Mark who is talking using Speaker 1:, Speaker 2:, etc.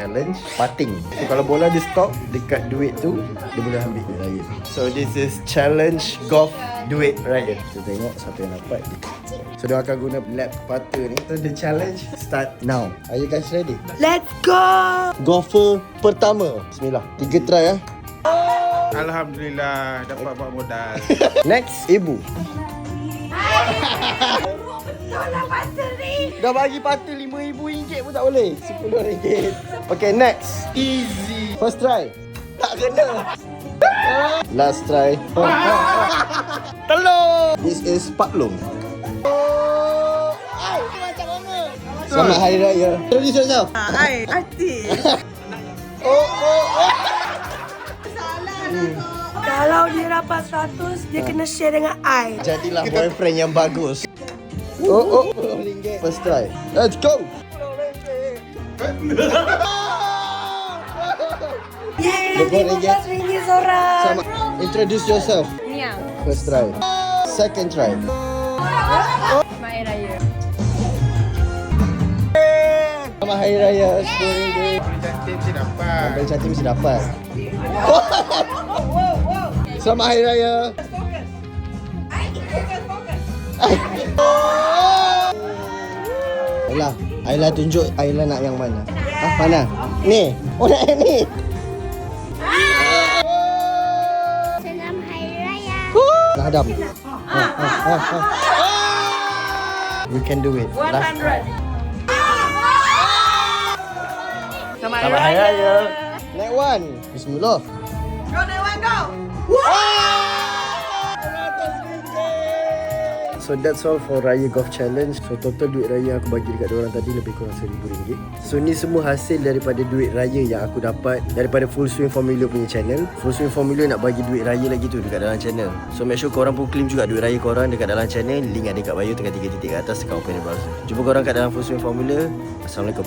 Speaker 1: challenge putting. So kalau bola dia stop dekat duit tu, dia boleh ambil duit raya. So this is challenge golf duit raya. Kita tengok siapa yang dapat. So dia akan guna lap putter ni. So the challenge start now. Are you guys ready?
Speaker 2: Let's go!
Speaker 1: Golfer pertama. Bismillah. 3 try
Speaker 3: Alhamdulillah dapat buat modal.
Speaker 1: Next, Ibu. Dah bagi patut RM5,000 pun tak boleh. RM10. Okay, next. Easy. First try. Tak kena. Last try. Telur. This is Pak Long. Selamat Hari Raya. Introduce yourself.
Speaker 2: Hai, Ati. Kalau dia dapat 100, dia kena share dengan I.
Speaker 1: Jadilah boyfriend yang bagus. RM10. First try. Let's go.
Speaker 2: Yeay,
Speaker 1: RM15
Speaker 2: RM15 seorang.
Speaker 1: Sama. Introduce yourself.
Speaker 4: Niang,
Speaker 1: First try. Second try.
Speaker 4: Mai Raya.
Speaker 1: Selamat Hari Raya. RM10.
Speaker 3: Cantik mesti dapat.
Speaker 1: Abang cantik mesti dapat. Selamat Hari Raya. Ayla tunjuk Ayla nak yang mana. Mana? Ni. Oh nak yang ni.
Speaker 4: Salam Hari Raya.
Speaker 1: Nak hadap. We can do it.
Speaker 2: 100.
Speaker 1: Selamat Hari Raya. Next one. Bismillah.
Speaker 2: Go, Dewan, go!
Speaker 1: So that's all for Raya Golf Challenge. So total duit raya aku bagi dekat diorang tadi lebih kurang RM1,000. So ni semua hasil daripada duit raya yang aku dapat daripada Full Swing Formula punya channel. Full Swing Formula nak bagi duit raya lagi tu dekat dalam channel. So make sure korang pun claim juga duit raya korang dekat dalam channel. Link ada kat bio, tekan 3 titik kat atas, tekan open the browser. Jumpa korang kat dalam Full Swing Formula. Assalamualaikum.